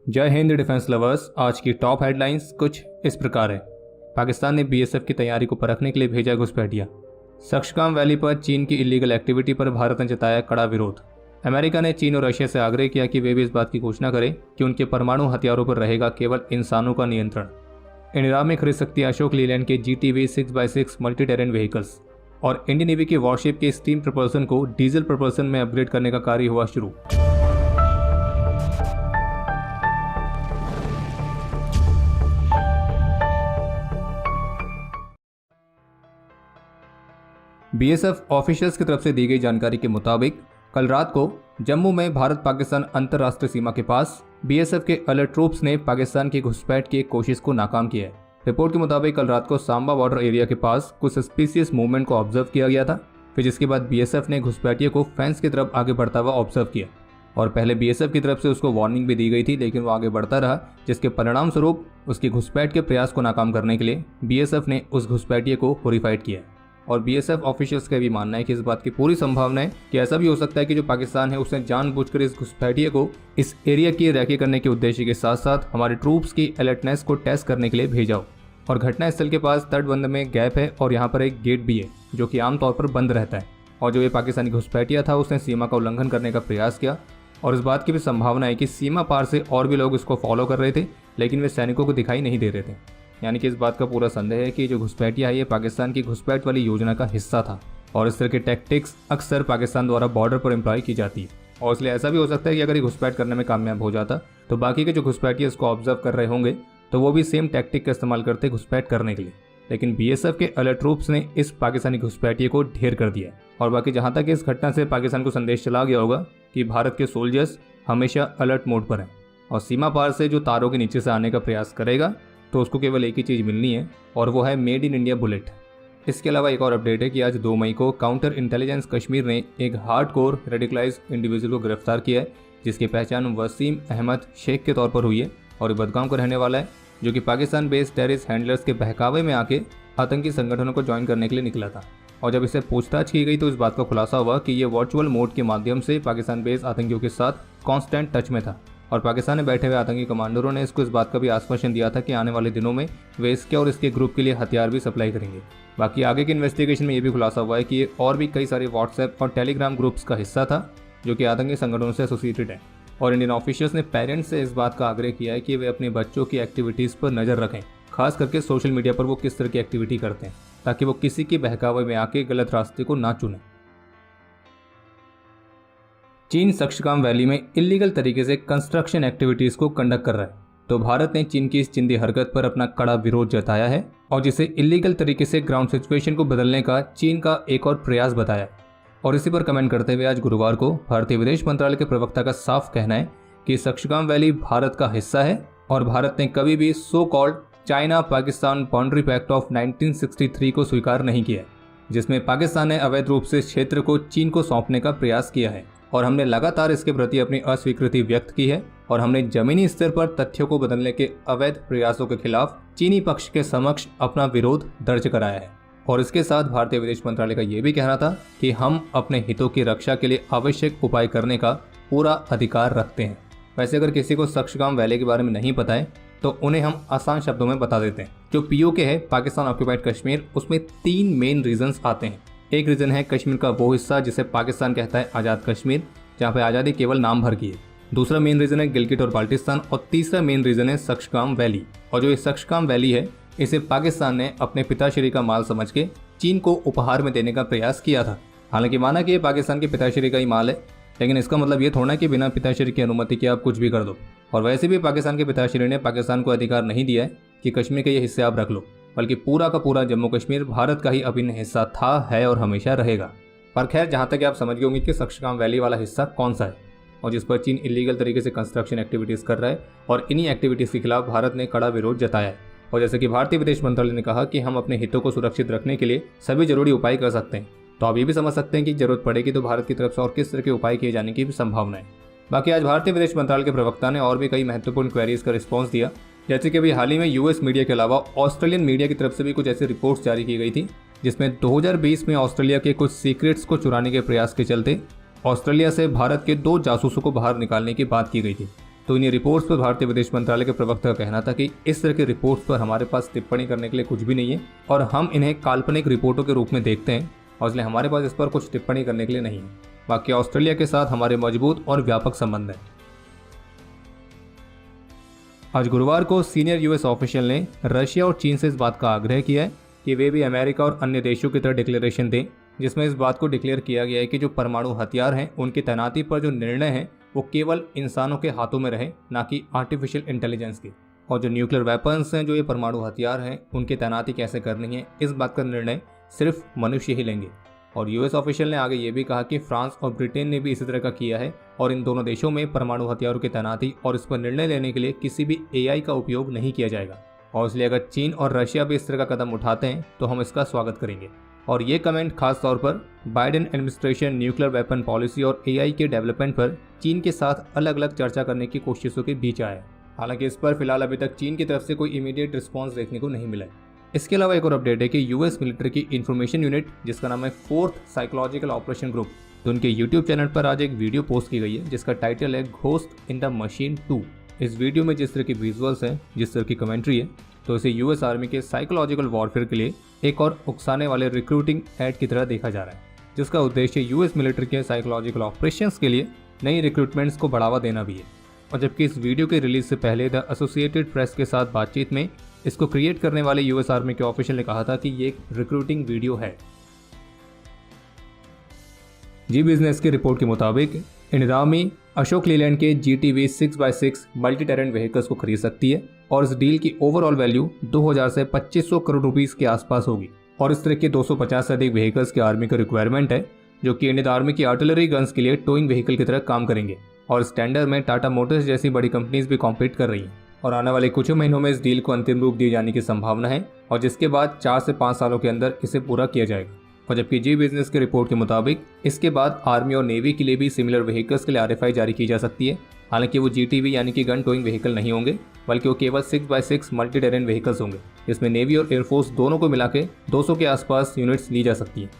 जय Hind defence lovers. आज की टॉप हेडलाइंस कुछ इस प्रकार है। पाकिस्तान ने बीएसएफ की तैयारी को परखने के लिए भेजा घुसपैठिया। सक्शगाम वैली पर चीन की इलीगल एक्टिविटी पर भारत ने जताया कड़ा विरोध। अमेरिका ने चीन और रशिया से आग्रह किया कि वे भी इस बात की घोषणा करें कि उनके परमाणु हथियारों पर रहेगा केवल इंसानों का नियंत्रण। इंडिया में खरीद सकती है अशोक लीलैंड के GTV 6x6 multi terrain vehicles. और इंडियन नेवी की वॉरशिप के स्टीम प्रपल्सन को डीजल प्रपल्सन में अपग्रेड करने का कार्य हुआ शुरू। बीएसएफ ऑफिशियल्स की तरफ से दी गई जानकारी के मुताबिक कल रात को जम्मू में भारत पाकिस्तान अंतर्राष्ट्रीय सीमा के पास बीएसएफ के अलर्ट ट्रूप्स ने पाकिस्तान की घुसपैठ की कोशिश को नाकाम किया है। रिपोर्ट के मुताबिक कल रात को सांबा बॉर्डर एरिया के पास कुछ सस्पिशियस मूवमेंट को ऑब्जर्व किया गया था। फिर जिसके बाद बीएसएफ ने घुसपैठियों को फेंस की तरफ आगे बढ़ता हुआ ऑब्जर्व किया और पहले बीएसएफ की तरफ से उसको वार्निंग भी दी गई थी, लेकिन वो आगे बढ़ता रहा, जिसके परिणाम स्वरूप उसकी घुसपैठ के प्रयास को नाकाम करने के लिए बीएसएफ ने उस घुसपैठिए को होरिफाइड किया। और बीएसएफ ऑफिशियल्स का भी मानना है कि इस बात की पूरी संभावना है कि ऐसा भी हो सकता है कि जो पाकिस्तान है उसने जानबूझकर इस घुसपैठिए को इस एरिया की रैकी करने के उद्देश्य के साथ साथ हमारे ट्रूप्स की अलर्टनेस को टेस्ट करने के लिए भेजा हो। और घटनास्थल के पास तटबंध में गैप है और यहाँ पर एक गेट भी है जो कि आमतौर पर बंद रहता है। और जो ये पाकिस्तानी घुसपैठिया था उसने सीमा का उल्लंघन करने का प्रयास किया और इस बात की भी संभावना है कि सीमा पार से और भी लोग इसको फॉलो कर रहे थे, लेकिन वे सैनिकों को दिखाई नहीं दे रहे थे। यानी कि इस बात का पूरा संदेह है कि जो घुसपैठिया है ये पाकिस्तान की घुसपैठ वाली योजना का हिस्सा था और इस तरह की टैक्टिक्स अक्सर पाकिस्तान द्वारा बॉर्डर पर एम्प्लॉय की जाती है। और इसलिए ऐसा भी हो सकता है कि अगर ये घुसपैठ करने में कामयाब हो जाता तो बाकी के जो घुसपैठिए इसको ऑब्जर्व कर रहे होंगे तो वो भी सेम टैक्टिक का इस्तेमाल करते घुसपैठ करने के लिए। लेकिन बीएसएफ के अलर्ट ट्रूप्स ने इस पाकिस्तानी घुसपैठिए को ढेर कर दिया। और बाकी जहाँ तक इस घटना से पाकिस्तान को संदेश चला गया होगा कि भारत के सोल्जर्स हमेशा अलर्ट मोड पर हैं और सीमा पार से जो तारों के नीचे से आने का प्रयास करेगा तो उसको केवल एक ही चीज़ मिलनी है और वो है मेड इन इंडिया बुलेट। इसके अलावा एक और अपडेट है कि आज 2 मई को काउंटर इंटेलिजेंस कश्मीर ने एक हार्डकोर रेडिकलाइज्ड इंडिविजुअल को गिरफ्तार किया है जिसकी पहचान वसीम अहमद शेख के तौर पर हुई है और बदगाम का रहने वाला है, जो कि पाकिस्तान बेस्ड टेररिस्ट हैंडलर्स के बहकावे में आके आतंकी संगठनों को ज्वाइन करने के लिए निकला था। और जब इससे पूछताछ की गई तो इस बात का खुलासा हुआ कि ये वर्चुअल मोड के माध्यम से पाकिस्तान बेस्ड आतंकियों के साथ कांस्टेंट टच में था और पाकिस्तान में बैठे हुए आतंकी कमांडरों ने इसको इस बात का भी आश्वासन दिया था कि आने वाले दिनों में वे इसके और इसके ग्रुप के लिए हथियार भी सप्लाई करेंगे। बाकी आगे के इन्वेस्टिगेशन में ये भी खुलासा हुआ है कि ये और भी कई सारे व्हाट्सएप और टेलीग्राम ग्रुप्स का हिस्सा था जो कि आतंकी संगठनों से एसोसिएटेड है। और इंडियन ऑफिशियल्स ने पेरेंट्स से इस बात का आग्रह किया है कि वे अपने बच्चों की एक्टिविटीज़ पर नज़र रखें, खास करके सोशल मीडिया पर वो किस तरह की एक्टिविटी करते हैं, ताकि वो किसी के बहकावे में आके गलत रास्ते को ना चुनें। चीन सक्शगाम वैली में इलीगल तरीके से कंस्ट्रक्शन एक्टिविटीज़ को कंडक्ट कर रहा है, तो भारत ने चीन की इस चिंदी हरकत पर अपना कड़ा विरोध जताया है और जिसे इलीगल तरीके से ग्राउंड सिचुएशन को बदलने का चीन का एक और प्रयास बताया। और इसी पर कमेंट करते हुए आज गुरुवार को भारतीय विदेश मंत्रालय के प्रवक्ता का साफ कहना है कि सक्शगाम वैली भारत का हिस्सा है और भारत ने कभी भी so called China Pakistan boundary pact of 1963 को स्वीकार नहीं किया, जिसमें पाकिस्तान ने अवैध रूप से इस क्षेत्र को चीन को सौंपने का प्रयास किया है। और हमने लगातार इसके प्रति अपनी अस्वीकृति व्यक्त की है और हमने जमीनी स्तर पर तथ्यों को बदलने के अवैध प्रयासों के खिलाफ चीनी पक्ष के समक्ष अपना विरोध दर्ज कराया है। और इसके साथ भारतीय विदेश मंत्रालय का ये भी कहना था कि हम अपने हितों की रक्षा के लिए आवश्यक उपाय करने का पूरा अधिकार रखते हैं। वैसे अगर किसी को सक्शगाम वैली के बारे में नहीं पता है तो उन्हें हम आसान शब्दों में बता देते हैं। जो POK है, पाकिस्तान ऑक्यूपाइड कश्मीर, उसमें 3 मेन रीजन्स आते हैं। एक रीज़न है कश्मीर का वो हिस्सा जिसे पाकिस्तान कहता है आज़ाद कश्मीर, जहाँ पे आज़ादी केवल नाम भर की है। दूसरा मेन रीज़न है गिलगिट और बाल्टिस्तान और तीसरा मेन रीज़न है सक्शगाम वैली। और जो ये सक्शगाम वैली है इसे पाकिस्तान ने अपने पिताश्री का माल समझ के चीन को उपहार में देने का प्रयास किया था। हालांकि माना कि ये पाकिस्तान के पिताश्री का ही माल है, लेकिन इसका मतलब ये थोड़ा कि बिना पिताश्री की अनुमति के आप कुछ भी कर दो। और वैसे भी पाकिस्तान के पिताश्री ने पाकिस्तान को अधिकार नहीं दिया है कि कश्मीर के ये हिस्से आप रख लो, बल्कि पूरा का पूरा जम्मू कश्मीर भारत का ही अभिन्न हिस्सा था, है और हमेशा रहेगा। पर खैर, जहाँ तक आप समझ गए होंगे कि सक्शगाम वैली वाला हिस्सा कौन सा है और जिस पर चीन इलीगल तरीके से कंस्ट्रक्शन एक्टिविटीज़ कर रहा है और इन्हीं एक्टिविटीज़ के खिलाफ भारत ने कड़ा विरोध जताया है। और जैसे कि भारतीय विदेश मंत्रालय ने कहा कि हम अपने हितों को सुरक्षित रखने के लिए सभी जरूरी उपाय कर सकते हैं, तो आप ये भी समझ सकते हैं कि जरूरत पड़ेगी तो भारत की तरफ से और किस तरह के उपाय किए जाने की भी संभावना है। बाकी आज भारतीय विदेश मंत्रालय के प्रवक्ता ने और भी कई महत्वपूर्ण क्वेरीज का रिस्पॉन्स दिया, जैसे कि अभी हाल ही में US मीडिया के अलावा ऑस्ट्रेलियन मीडिया की तरफ से भी कुछ ऐसी रिपोर्ट्स जारी की गई थी जिसमें 2020 में ऑस्ट्रेलिया के कुछ सीक्रेट्स को चुराने के प्रयास के चलते ऑस्ट्रेलिया से भारत के 2 जासूसों को बाहर निकालने की बात की गई थी। तो इन रिपोर्ट्स पर भारतीय विदेश मंत्रालय के प्रवक्ता का कहना था कि इस तरह की रिपोर्ट्स पर हमारे पास टिप्पणी करने के लिए कुछ भी नहीं है और हम इन्हें काल्पनिक रिपोर्टों के रूप में देखते हैं और इसलिए हमारे पास इस पर कुछ टिप्पणी करने के लिए नहीं है। बाकी ऑस्ट्रेलिया के साथ हमारे मजबूत और व्यापक संबंध हैं। आज गुरुवार को सीनियर यूएस ऑफिशियल ने रशिया और चीन से इस बात का आग्रह किया है कि वे भी अमेरिका और अन्य देशों की तरह डिक्लेरेशन दें, जिसमें इस बात को डिक्लेयर किया गया है कि जो परमाणु हथियार हैं उनकी तैनाती पर जो निर्णय है वो केवल इंसानों के हाथों में रहे, ना कि आर्टिफिशियल इंटेलिजेंस की। और जो न्यूक्लियर वेपन्स हैं, जो ये परमाणु हथियार हैं, उनकी तैनाती कैसे करनी है, इस बात का निर्णय सिर्फ मनुष्य ही लेंगे। और यूएस ऑफिशियल ने आगे ये भी कहा कि फ्रांस और ब्रिटेन ने भी इसी तरह का किया है और इन दोनों देशों में परमाणु हथियारों की तैनाती और इस पर निर्णय लेने के लिए किसी भी एआई का उपयोग नहीं किया जाएगा। और इसलिए अगर चीन और रशिया भी इस तरह का कदम उठाते हैं तो हम इसका स्वागत करेंगे। और ये कमेंट खास तौर पर Biden administration nuclear weapon policy और एआई के डेवलपमेंट पर चीन के साथ अलग अलग चर्चा करने की कोशिशों के बीच आया है। हालांकि इस पर फिलहाल अभी तक चीन की तरफ से कोई इमीडिएट रिस्पॉन्स देखने को नहीं मिला है। इसके अलावा एक और अपडेट है कि यूएस मिलिट्री की इंफॉर्मेशन यूनिट, जिसका नाम है 4th साइकोलॉजिकल ऑपरेशन ग्रुप, तो उनके यूट्यूब चैनल पर आज एक वीडियो पोस्ट की गई है जिसका टाइटल है घोस्ट इन द मशीन 2। इस वीडियो में जिस तरह की विजुअल्स हैं, जिस तरह की कमेंट्री है, तो इसे यूएस आर्मी के साइकोलॉजिकल वॉरफेयर के लिए एक और उकसाने वाले रिक्रूटिंग एड की तरह देखा जा रहा है, जिसका उद्देश्य यूएस मिलिट्री के साइकोलॉजिकल ऑपरेशंस के लिए नई रिक्रूटमेंट्स को बढ़ावा देना भी है। और जबकि इस वीडियो के रिलीज से पहले द एसोसिएटेड प्रेस के साथ बातचीत में इसको क्रिएट करने वाले यूएस आर्मी के ऑफिशियल ने कहा था कि ये एक रिक्रूटिंग वीडियो है। जी बिजनेस की रिपोर्ट के मुताबिक इंडियन आर्मी अशोक लीलैंड के GTV 6x6 multi terrain vehicles को खरीद सकती है और इस डील की ओवरऑल वैल्यू 2000 से 2500 करोड़ रुपीस के आसपास होगी। और इस तरह के 250 से अधिक व्हीकल्स की आर्मी का रिक्वायरमेंट है, जो कि इंडियन आर्मी की आर्टिलरी गन्स के लिए टोइंग व्हीकल की तरह काम करेंगे। और इस टेंडर में टाटा मोटर्स जैसी बड़ी कंपनीज भी कॉम्पीट कर रही हैं और आने वाले कुछ महीनों में इस डील को अंतिम रूप दिए जाने की संभावना है और जिसके बाद 4 से 5 सालों के अंदर इसे पूरा किया जाएगा। और जबकि जी बिजनेस की रिपोर्ट के मुताबिक इसके बाद आर्मी और नेवी के लिए भी सिमिलर व्हीकल्स के लिए RFI जारी की जा सकती है। हालांकि वो GTV यानी कि गन टोइंग व्हीकल नहीं होंगे, बल्कि वो केवल 6x6 मल्टी टेरेन व्हीकल्स होंगे, जिसमें नेवी और एयरफोर्स दोनों को मिला के 200 के आसपास यूनिट्स ली जा सकती है।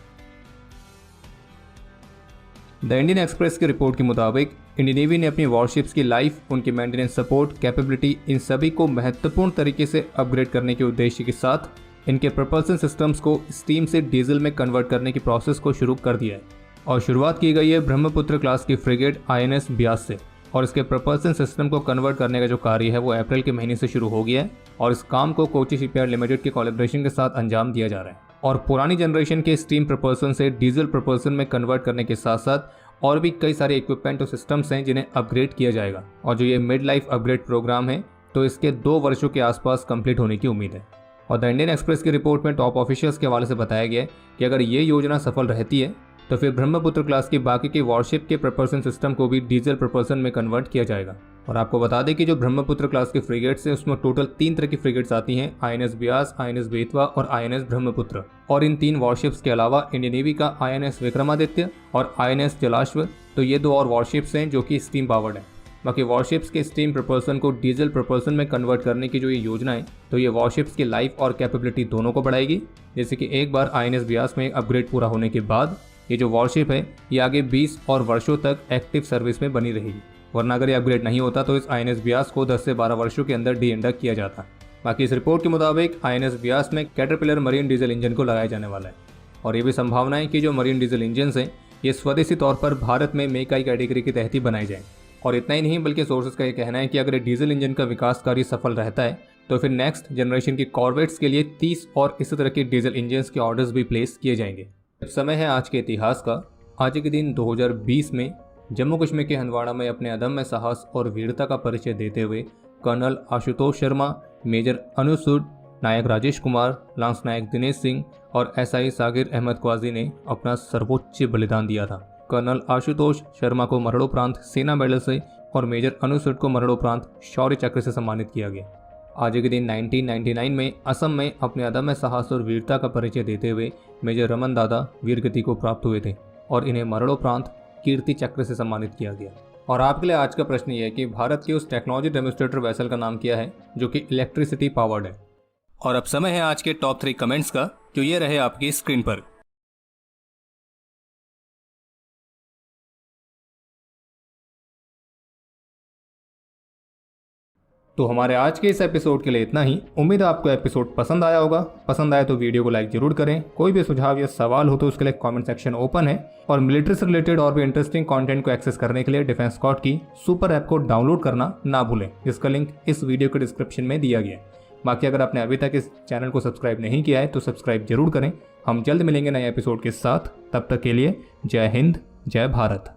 द इंडियन एक्सप्रेस की रिपोर्ट के मुताबिक इंडियन नेवी ने अपनी वॉरशिप्स की लाइफ, उनकी मेंटेनेंस सपोर्ट कैपेबिलिटी, इन सभी को महत्वपूर्ण तरीके से अपग्रेड करने के उद्देश्य के साथ इनके प्रपल्सन सिस्टम्स को स्टीम से डीजल में कन्वर्ट करने की प्रोसेस को शुरू कर दिया है। और शुरुआत की गई है ब्रह्मपुत्र क्लास की फ्रिगेट INS ब्यास से और इसके प्रपल्सन सिस्टम को कन्वर्ट करने का जो कार्य है वो अप्रैल के महीने से शुरू हो गया है और इस काम को कोची शिपयार्ड लिमिटेड के कोलैबोरेशन के साथ अंजाम दिया जा रहा है। और पुरानी जनरेशन के स्टीम प्रपल्सन से डीजल प्रपल्सन में कन्वर्ट करने के साथ साथ और भी कई सारे इक्विपमेंट और सिस्टम्स हैं जिन्हें अपग्रेड किया जाएगा। और जो ये मिड लाइफ अपग्रेड प्रोग्राम है तो इसके 2 वर्षों के आसपास कंप्लीट होने की उम्मीद है। और द इंडियन एक्सप्रेस की रिपोर्ट में टॉप ऑफिशियल्स के हवाले से बताया गया है कि अगर ये योजना सफल रहती है तो फिर ब्रह्मपुत्र क्लास की बाकी के वॉरशिप के प्रपल्सन सिस्टम को भी डीजल प्रपल्सन में कन्वर्ट किया जाएगा। और आपको बता दें कि जो ब्रह्मपुत्र क्लास की फ्रिगेट्स हैं उसमें टोटल 3 तरह की फ्रिगेट्स आती हैं, INS ब्यास, INS बेतवा और INS ब्रह्मपुत्र। और इन 3 वॉरशिप्स के अलावा इंडियन नेवी का INS विक्रमादित्य और INS जलाश्व, तो ये 2 और वॉरशिप्स हैं जो कि स्टीम पावर्ड हैं। बाकी वॉरशिप्स के स्टीम प्रपल्सन को डीजल प्रपल्सन में कन्वर्ट करने की जो ये योजना है तो ये वॉरशिप्स की लाइफ और कैपेबिलिटी दोनों को बढ़ाएगी। जैसे कि एक बार INS ब्यास में अपग्रेड पूरा होने के बाद ये जो वॉरशिप है ये आगे 20 और वर्षों तक एक्टिव सर्विस में बनी रहेगी, वरना अगर ये अपग्रेड नहीं होता तो इस INS ब्यास को 10 से 12 वर्षों के अंदर डी-इंडक्ट किया जाता। बाकी इस रिपोर्ट के मुताबिक INS ब्यास में कैटरपिलर मरीन डीजल इंजन को लगाया जाने वाला है और ये भी संभावना है कि जो मरीन डीजल इंजन हैं ये स्वदेशी तौर पर भारत में मेकाई कैटेगरी के तहत ही बनाए जाएं। और इतना ही नहीं बल्कि सोर्सेज का ये कहना है कि अगर डीजल इंजन का विकास कार्य सफल रहता है तो फिर नेक्स्ट जनरेशन की कॉर्वेट्स के लिए 30 और इसी तरह के डीजल इंजन के ऑर्डर्स भी प्लेस किए जाएंगे। समय है आज के इतिहास का। आज के दिन 2020 में जम्मू कश्मीर के हंदवाड़ा में अपने अदम्य साहस और वीरता का परिचय देते हुए कर्नल आशुतोष शर्मा, मेजर अनुज सूद, नायक राजेश कुमार, लांस नायक दिनेश सिंह और SI सागिर अहमद क्वाजी ने अपना सर्वोच्च बलिदान दिया था। कर्नल आशुतोष शर्मा को मरणोपरांत सेना मेडल से और मेजर अनुज सूद को मरणोपरांत शौर्य चक्र से सम्मानित किया गया। आज के दिन 1999 में असम में अपने अदम्य साहस और वीरता का परिचय देते हुए मेजर रमन दादा वीरगति को प्राप्त हुए थे और इन्हें मरणोपरांत कीर्ति चक्र से सम्मानित किया गया। और आपके लिए आज का प्रश्न ये है कि भारत की उस टेक्नोलॉजी डेमोन्स्ट्रेटर वेसल का नाम क्या है जो कि इलेक्ट्रिसिटी पावर्ड है। और अब समय है आज के टॉप 3 कमेंट्स का, जो ये रहे आपकी स्क्रीन पर। तो हमारे आज के इस एपिसोड के लिए इतना ही। उम्मीद है आपको एपिसोड पसंद आया होगा। पसंद आया तो वीडियो को लाइक जरूर करें। कोई भी सुझाव या सवाल हो तो उसके लिए कमेंट सेक्शन ओपन है। और मिलिट्री से रिलेटेड और भी इंटरेस्टिंग कंटेंट को एक्सेस करने के लिए डिफेंस स्क्वाड की सुपर ऐप को डाउनलोड करना ना भूलें, जिसका लिंक इस वीडियो के डिस्क्रिप्शन में दिया गया है। बाकी अगर आपने अभी तक इस चैनल को सब्सक्राइब नहीं किया है तो सब्सक्राइब जरूर करें। हम जल्द मिलेंगे नए एपिसोड के साथ। तब तक के लिए जय हिंद, जय भारत।